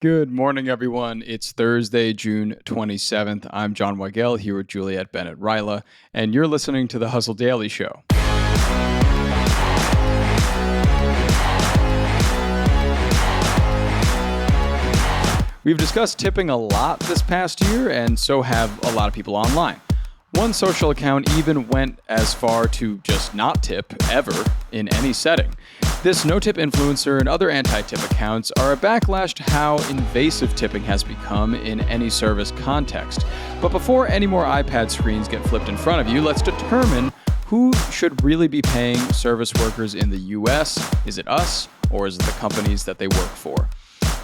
Good morning, everyone. It's Thursday, June 27th. I'm John Weigell here with Juliet, Bennett, and you're listening to the Hustle Daily Show. We've discussed tipping a lot this past year, and so have a lot of people online. One social account even went as far to just not tip ever in any setting. This no-tip influencer and other anti-tip accounts are a backlash to how invasive tipping has become in any service context. But before any more iPad screens get flipped in front of you, let's determine who should really be paying service workers in the US. Is it us, or is it the companies that they work for?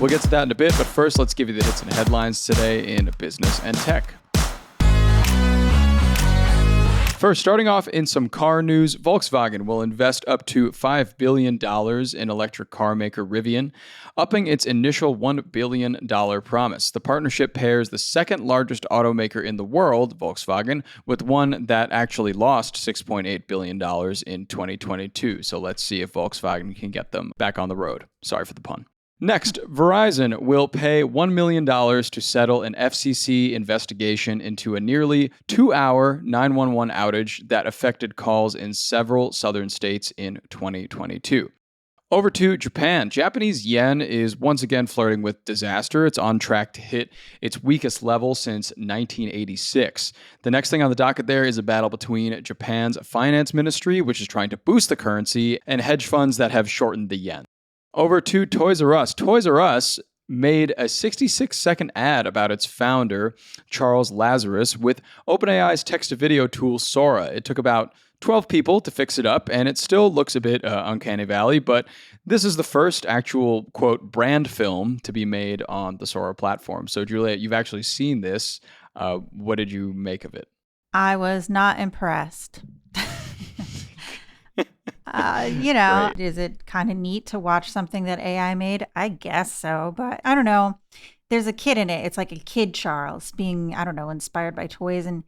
We'll get to that in a bit, but first let's give you the hits and headlines today in business and tech. First, starting off in some car news, Volkswagen will invest up to $5 billion in electric car maker Rivian, upping its initial $1 billion promise. The partnership pairs the second largest automaker in the world, Volkswagen, with one that actually lost $6.8 billion in 2022. So let's see if Volkswagen can get them back on the road. Sorry for the pun. Next, Verizon will pay $1 million to settle an FCC investigation into a nearly 2-hour 911 outage that affected calls in several southern states in 2022. Over to Japan. Japanese yen is once again flirting with disaster. It's on track to hit its weakest level since 1986. The next thing on the docket there is a battle between Japan's finance ministry, which is trying to boost the currency, and hedge funds that have shortened the yen. Over to Toys R Us. Toys R Us made a 66-second ad about its founder, Charles Lazarus, with OpenAI's text-to-video tool Sora. It took about 12 people to fix it up, and it still looks a bit uncanny valley, but this is the first actual, quote, brand film to be made on the Sora platform. So, Juliet, you've actually seen this. What did you make of it? I was not impressed. Right. Is it kind of neat to watch something that AI made? I guess so, but I don't know. There's a kid in it. It's like a kid Charles being, inspired by toys, and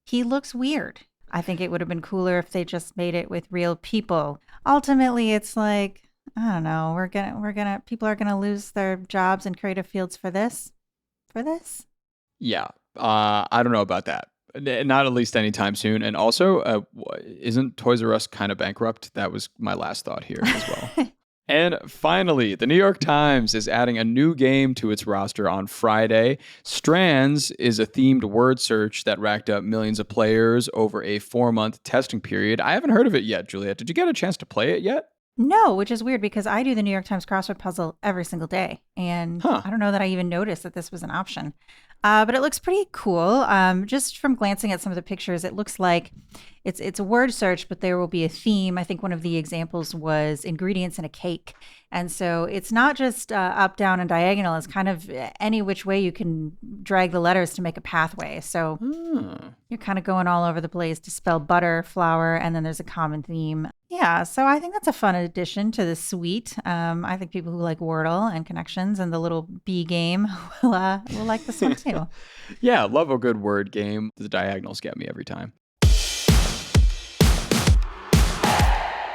he looks weird. I think it would have been cooler if they just made it with real people. Ultimately, it's like, I don't know, people are gonna lose their jobs in creative fields for this. Yeah, I don't know about that. Not at least anytime soon. And also, isn't Toys R Us kind of bankrupt? That was my last thought here as well. And finally, the New York Times is adding a new game to its roster on Friday. Strands is a themed word search that racked up millions of players over a 4-month testing period. I haven't heard of it yet, Juliet. Did you get a chance to play it yet? No, which is weird because I do the New York Times crossword puzzle every single day. And I don't know that I even noticed that this was an option. But it looks pretty cool. Just from glancing at some of the pictures, it looks like it's a word search, but there will be a theme. I think one of the examples was ingredients in a cake. And so it's not just up, down, and diagonal. It's kind of any which way you can drag the letters to make a pathway. So you're kind of going all over the place to spell butter, flour, and then there's a common theme. Yeah, so I think that's a fun addition to the suite. I think people who like Wordle and connections and the little bee game will like this one too. Yeah, love a good word game. The diagonals get me every time.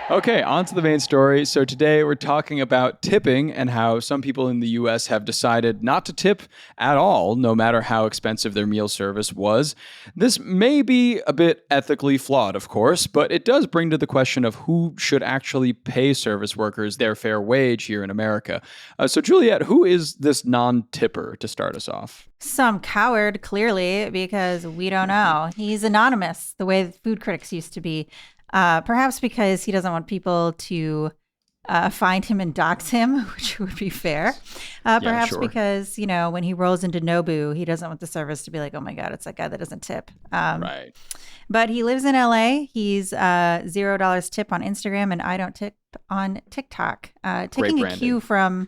Okay, on to the main story. So today we're talking about tipping and how some people in the US have decided not to tip at all, no matter how expensive their meal service was. This may be a bit ethically flawed, of course, but it does bring to the question of who should actually pay service workers their fair wage here in America. So Juliet, who is this non-tipper to start us off? Some coward, clearly, because we don't know. He's anonymous, the way food critics used to be. Perhaps because he doesn't want people to find him and dox him, which would be fair. Perhaps sure. Because, when he rolls into Nobu, he doesn't want the service to be like, oh my God, it's that guy that doesn't tip. Right. But he lives in LA. He's $0 tip on Instagram, and I don't tip on TikTok. Taking a cue from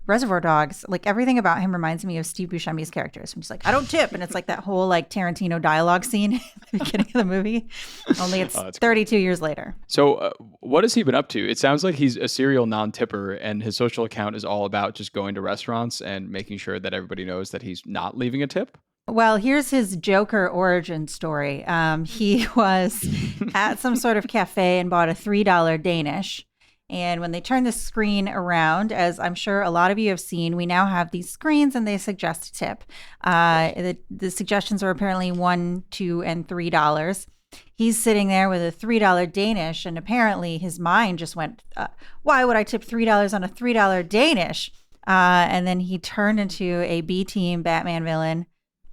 Reservoir Dogs, like everything about him reminds me of Steve Buscemi's characters. I'm just like, I don't tip. And it's like that whole like Tarantino dialogue scene at the beginning of the movie. Only it's 32 years later. So what has he been up to? It sounds like he's a serial non-tipper and his social account is all about just going to restaurants and making sure that everybody knows that he's not leaving a tip. Well, here's his Joker origin story. He was at some sort of cafe and bought a $3 Danish. And when they turn the screen around, as I'm sure a lot of you have seen, we now have these screens and they suggest a tip. The suggestions are apparently $1, $2, and $3. He's sitting there with a $3 Danish, and apparently his mind just went, why would I tip $3 on a $3 Danish? And then he turned into a B-team Batman villain.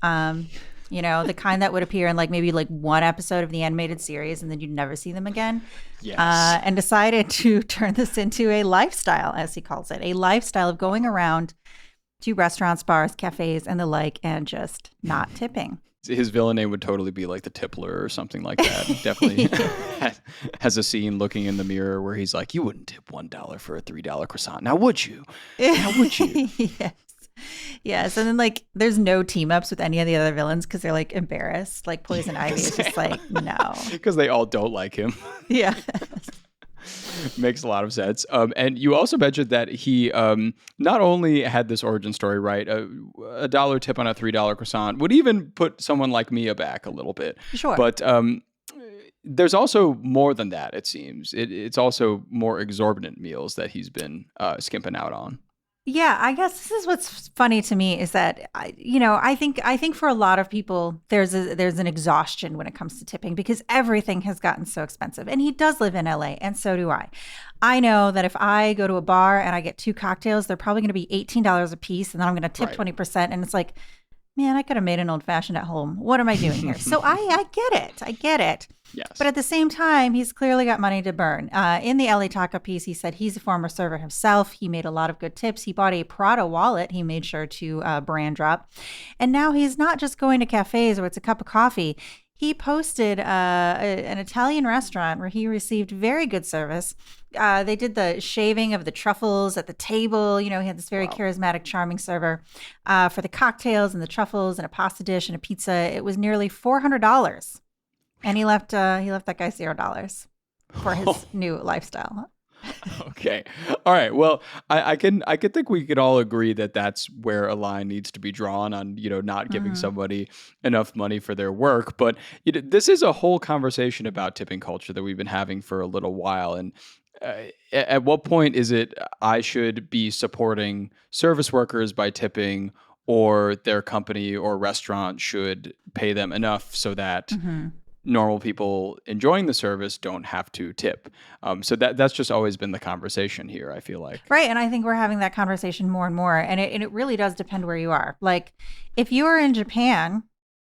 The kind that would appear in maybe one episode of the animated series and then you'd never see them again. Yes. And decided to turn this into a lifestyle, as he calls it, a lifestyle of going around to restaurants, bars, cafes, and the like, and just not tipping. His villain name would totally be like the Tippler or something like that. Definitely has a scene looking in the mirror where he's like, you wouldn't tip $1 for a $3 croissant. Now, would you? Now, would you? Yes. Yes. And then there's no team ups with any of the other villains because they're embarrassed. Poison Ivy is just no. Because they all don't like him. Yeah. Makes a lot of sense. And you also mentioned that he not only had this origin story right, a dollar tip on a $3 croissant would even put someone like me aback a little bit. Sure. But there's also more than that, it seems. It's also more exorbitant meals that he's been skimping out on. Yeah, I guess this is what's funny to me is that I think for a lot of people there's an exhaustion when it comes to tipping because everything has gotten so expensive. And he does live in LA, and so do I. I know that if I go to a bar and I get 2 cocktails, they're probably going to be $18 a piece, and then I'm going to tip 20%, and it's like, man, I could have made an old fashioned at home. What am I doing here? So I get it. Yes. But at the same time, he's clearly got money to burn. In the LA Taco piece, he said he's a former server himself. He made a lot of good tips. He bought a Prada wallet. He made sure to brand drop. And now he's not just going to cafes where it's a cup of coffee. He posted an Italian restaurant where he received very good service. They did the shaving of the truffles at the table. He had this very charismatic, charming server for the cocktails and the truffles and a pasta dish and a pizza. It was nearly $400. And he left that guy $0 for his new lifestyle. Okay. All right. Well, I can think we could all agree that that's where a line needs to be drawn on, not giving somebody enough money for their work. But this is a whole conversation about tipping culture that we've been having for a little while. And at what point is it I should be supporting service workers by tipping, or their company or restaurant should pay them enough so that normal people enjoying the service don't have to tip. So that's just always been the conversation here, I feel like. Right. And I think we're having that conversation more and more. And it really does depend where you are. If you are in Japan,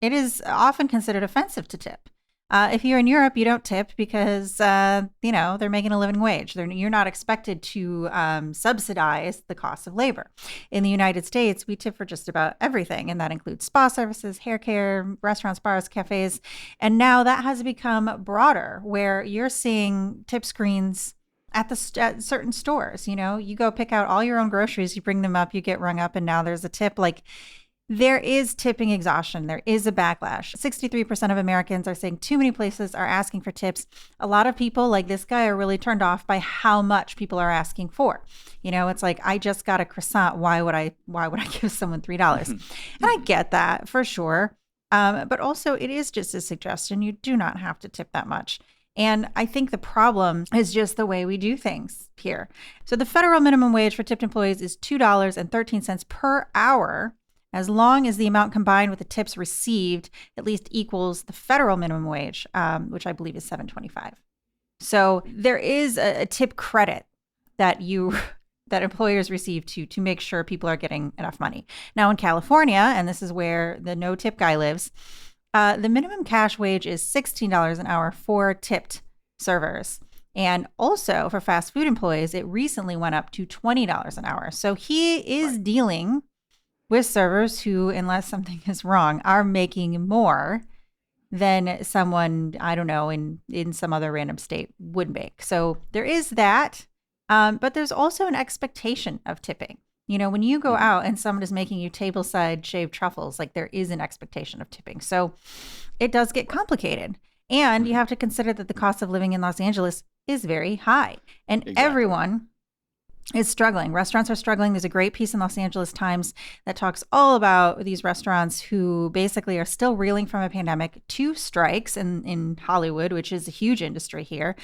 it is often considered offensive to tip. If you're in Europe, you don't tip because, they're making a living wage. You're not expected to subsidize the cost of labor. In the United States, we tip for just about everything, and that includes spa services, hair care, restaurants, bars, cafes. And now that has become broader, where you're seeing tip screens at certain stores. You go pick out all your own groceries, you bring them up, you get rung up, and now there's a tip. There is tipping exhaustion. There is a backlash. 63% of Americans are saying too many places are asking for tips. A lot of people like this guy are really turned off by how much people are asking for. It's like, I just got a croissant. Why would I give someone $3? And I get that for sure. But also it is just a suggestion. You do not have to tip that much. And I think the problem is just the way we do things here. So the federal minimum wage for tipped employees is $2.13 per hour, as long as the amount combined with the tips received at least equals the federal minimum wage, which I believe is $7.25. So there is a tip credit that employers receive to make sure people are getting enough money. Now in California, and this is where the no tip guy lives, the minimum cash wage is $16 an hour for tipped servers. And also for fast food employees, it recently went up to $20 an hour. So he is dealing with servers who, unless something is wrong, are making more than someone, I don't know, in some other random state would make. So there is that. But there's also an expectation of tipping. When you go out and someone is making you tableside shaved truffles, there is an expectation of tipping. So it does get complicated. And you have to consider that the cost of living in Los Angeles is very high. And everyone is struggling. Restaurants are struggling. There's a great piece in Los Angeles Times that talks all about these restaurants who basically are still reeling from a pandemic, 2 strikes in Hollywood, which is a huge industry here,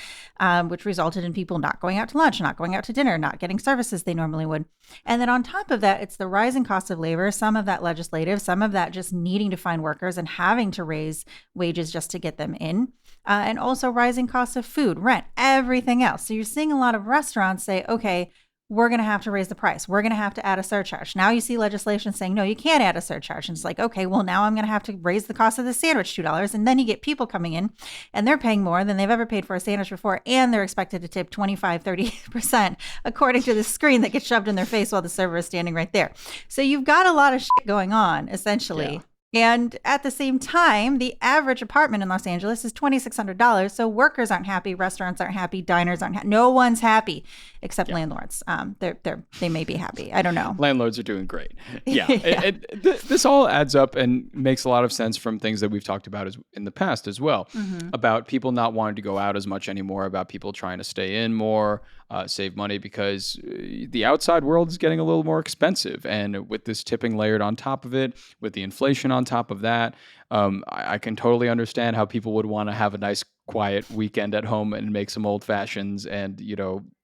which resulted in people not going out to lunch, not going out to dinner, not getting services they normally would. And then on top of that, it's the rising cost of labor, some of that legislative, some of that just needing to find workers and having to raise wages just to get them in. And also rising costs of food, rent, everything else. So you're seeing a lot of restaurants say, okay, we're going to have to raise the price. We're going to have to add a surcharge. Now you see legislation saying, no, you can't add a surcharge. And it's like, okay, well, now I'm going to have to raise the cost of the sandwich $2. And then you get people coming in and they're paying more than they've ever paid for a sandwich before. And they're expected to tip 25, 30%, according to the screen that gets shoved in their face while the server is standing right there. So you've got a lot of shit going on, essentially. Yeah. And at the same time, the average apartment in Los Angeles is $2,600. So workers aren't happy, restaurants aren't happy, diners aren't happy. No one's happy except landlords. They may be happy. I don't know. Landlords are doing great. Yeah. This all adds up and makes a lot of sense from things that we've talked about in the past as well, about people not wanting to go out as much anymore, about people trying to stay in more, save money, because the outside world is getting a little more expensive. And with this tipping layered on top of it, with the inflation on top of that, I can totally understand how people would want to have a nice quiet weekend at home and make some old fashions and,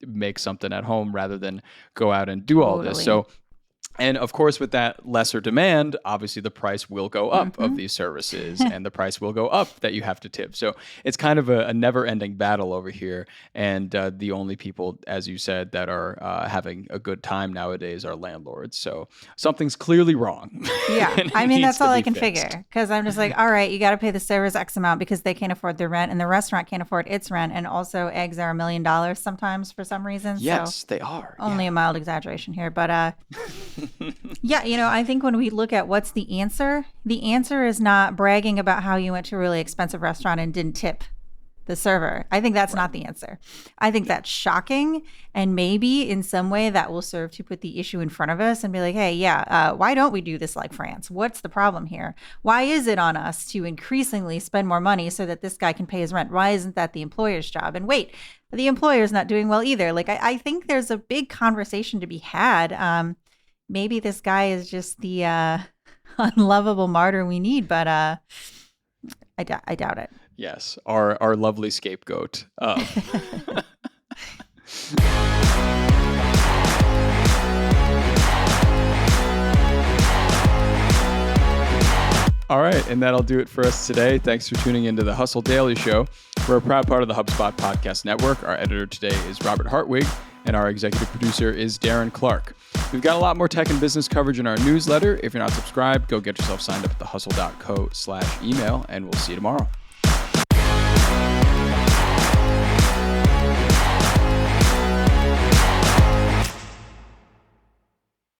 make something at home rather than go out and do all this. So, and of course, with that lesser demand, obviously the price will go up of these services and the price will go up that you have to tip. So it's kind of a never-ending battle over here. And the only people, as you said, that are having a good time nowadays are landlords. So something's clearly wrong. Yeah. I mean, that's all I can figure, because I'm just like, all right, you got to pay the servers X amount because they can't afford their rent and the restaurant can't afford its rent. And also eggs are $1 million sometimes for some reason. Yes, so they are. Only a mild exaggeration here. But yeah, I think when we look at what's the answer is not bragging about how you went to a really expensive restaurant and didn't tip the server. I think that's not the answer. I think that's shocking. And maybe in some way that will serve to put the issue in front of us and be like, hey, why don't we do this like France? What's the problem here? Why is it on us to increasingly spend more money so that this guy can pay his rent? Why isn't that the employer's job? And wait, the employer's not doing well either. Like, I think there's a big conversation to be had. Maybe this guy is just the unlovable martyr we need, but I doubt it. Yes, our lovely scapegoat. All right, and that'll do it for us today. Thanks for tuning into the Hustle Daily Show. We're a proud part of the HubSpot Podcast Network. Our editor today is Robert Hartwig, and our executive producer is Darren Clark. We've got a lot more tech and business coverage in our newsletter. If you're not subscribed, go get yourself signed up at thehustle.co/email, and we'll see you tomorrow.